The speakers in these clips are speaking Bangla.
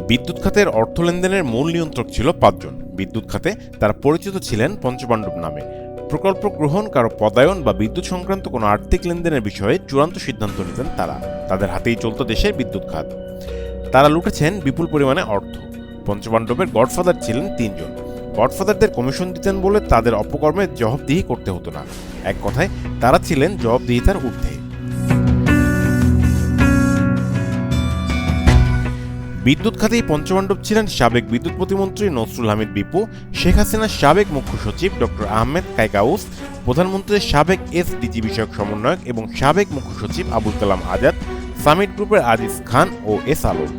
বিদ্যুৎ খাতের অর্থ লেনদেনের মূল নিয়ন্ত্রক ছিল ৫ জন। বিদ্যুৎ খাতে তারা পরিচিত ছিলেন পঞ্চপাণ্ডব নামে। প্রকল্প গ্রহণ, কারো পদায়ন বা বিদ্যুৎ সংক্রান্ত কোনো আর্থিক লেনদেনের বিষয়ে চূড়ান্ত সিদ্ধান্ত নিতেন তারা। তাদের হাতেই চলত দেশের বিদ্যুৎ খাত। তারা লুটেছেন বিপুল পরিমাণে অর্থ। পঞ্চপাণ্ডবের গডফাদার ছিলেন ৩ জন। গডফাদারদের কমিশন দিতেন বলে তাদের অপকর্মের জবাবদিহি করতে হতো না। এক কথায় তারা ছিলেন জবাবদিহিতার ঊর্ধ্বে। বিদ্যুৎ খাতেই পঞ্চপাণ্ডব ছিলেন সাবেক বিদ্যুৎ প্রতিমন্ত্রী নসরুল হামিদ বিপু, শেখ হাসিনার সাবেক মুখ্য সচিব ডক্টর আহমেদ কায়কাউস, প্রধানমন্ত্রীর সাবেক এসডিজি বিষয়ক সমন্বয়ক এবং সাবেক মুখ্য সচিব আবুল কালাম আজাদ, সামিট গ্রুপের আজিজ খান ও এস আলম।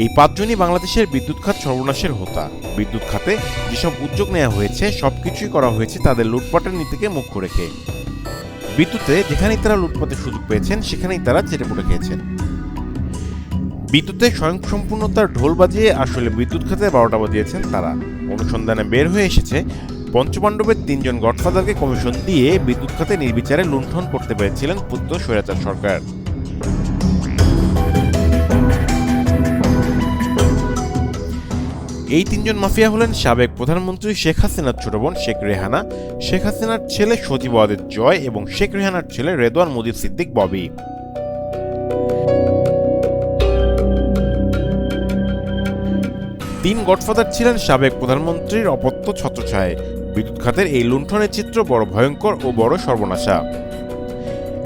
এই ৫ জনই বাংলাদেশের বিদ্যুৎ খাত সর্বনাশের হোতা। বিদ্যুৎ খাতে যেসব উদ্যোগ নেওয়া হয়েছে সবকিছুই করা হয়েছে তাদের লুটপাটের নীতিকে মুখ্য রেখে। বিদ্যুতে যেখানেই তারা লুটপাটের সুযোগ পেয়েছেন সেখানেই তারা চেটেপুটে খেয়েছেন। বিদ্যুতে স্বয়ংসম্পূর্ণতার ঢোল বাজিয়ে আসলে বিদ্যুৎ খাতে ১২টা বাজিয়েছেন তারা। অনুসন্ধানে বের হয়ে এসেছে পঞ্চপাণ্ডবের ৩ জন গডফাদারকে কমিশন দিয়ে বিদ্যুৎ খাতে নির্বিচারে লুণ্ঠন করতে পেরেছিলেন পতিত স্বৈরাচার সরকার। এই ৩ জন মাফিয়া হলেন সাবেক প্রধানমন্ত্রী শেখ হাসিনার ছোট বোন শেখ রেহানা, শেখ হাসিনার ছেলে সজীব ওয়াজেদ জয় এবং শেখ রেহানার ছেলে রেদওয়ান মুজিব সিদ্দিক ববি। ৩ গডফাদার ছিলেন সাবেক প্রধানমন্ত্রীর অপত্য ছত্রছায়ায়। বিদ্যুৎ খাতের এই লুণ্ঠনের চিত্র বড় ভয়ঙ্কর ও বড় সর্বনাশা।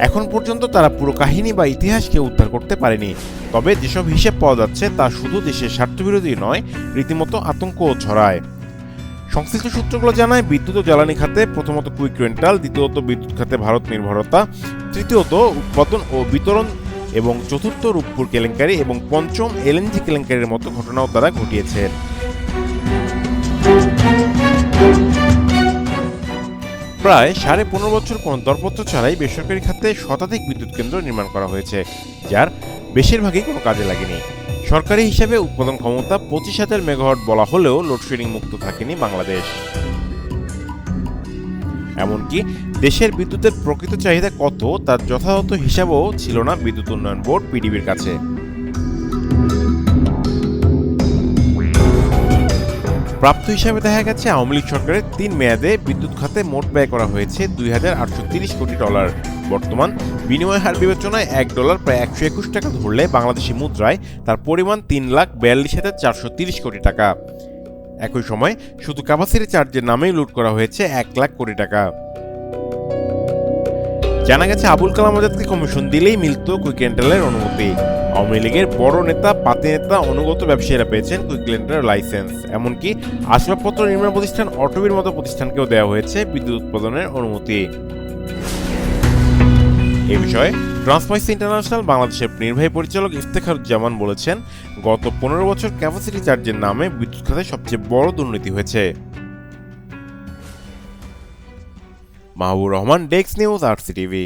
এখন পর্যন্ত তারা পুরো কাহিনী বা ইতিহাসকে উদ্ধার করতে পারেনি। তবে যেসব হিসেব পাওয়া যাচ্ছে তা শুধু দেশের স্বার্থবিরোধী নয়, রীতিমতো আতঙ্কও ছড়ায়। সংশ্লিষ্ট সূত্রগুলো জানায়, বিদ্যুৎ ও জ্বালানি খাতে প্রথমত কুইক রেন্টাল, দ্বিতীয়ত বিদ্যুৎ খাতে ভারত নির্ভরতা, তৃতীয়ত উৎপাদন ও বিতরণ এবং চতুর্থ রূপপুর কেলেঙ্কারি এবং পঞ্চম এলএনজি কেলেঙ্কারির মতো ঘটনাও তারা ঘটিয়েছেন। প্রায় ১৫.৫ বছর কোনো দরপত্র ছাড়াই বেসরকারি খাতে শতাধিক বিদ্যুৎ কেন্দ্র নির্মাণ করা হয়েছে, যার বেশিরভাগই কোনো কাজে লাগেনি। সরকারি হিসাবে উৎপাদন ক্ষমতা ২৫,০০০ মেগাওয়াট বলা হলেও লোডশেডিং মুক্ত থাকেনি বাংলাদেশ। এমনকি দেশের বিদ্যুতের প্রকৃত চাহিদা কত তার যথাযথ হিসাবও ছিল না বিদ্যুৎ উন্নয়ন বোর্ড পিডিবির কাছে। প্রাপ্ত হিসাবে দেখা গেছে, আওয়ামী লীগ সরকারের ৩ মেয়াদে বিদ্যুৎ খাতে মোট ব্যয় করা হয়েছে $২,৮৩০ কোটি। বর্তমান বিনিময় হার বিবেচনায় $1 প্রায় ১২১ টাকা ধরলে বাংলাদেশি মুদ্রায় তার পরিমাণ ৩,৪২,৪৩০ কোটি টাকা। একই সময় শুধু ক্যাপাসিটি চার্জের নামেই লুট করা হয়েছে ১,০০,০০০ কোটি টাকা। জানা গেছে, আবুল কালাম আজাদকে কমিশন দিলেই মিলত কুইক রেন্টালের অনুমতি। আওয়ামী লীগের বড় নেতা, পাতি নেতা, অনুগত ব্যবসায়ীরা পেয়েছেন কুইক রেন্টালের লাইসেন্স। এমনকি আসবাবপত্র নির্মাণ প্রতিষ্ঠান অটোবির মতো প্রতিষ্ঠানকেও দেওয়া হয়েছে বিদ্যুৎ উৎপাদনের অনুমতি। এ বিষয়ে ট্রান্সপারেন্সি ইন্টারন্যাশনাল বাংলাদেশের নির্বাহী পরিচালক ইফতেখারুজ্জামান বলেছেন, গত ১৫ বছর ক্যাপাসিটি চার্জের নামে বিদ্যুৎ খাতে সবচেয়ে বড় দুর্নীতি হয়েছে। মাহবুব রহমান, ডেস্ক নিউজ, আরসিটিভি।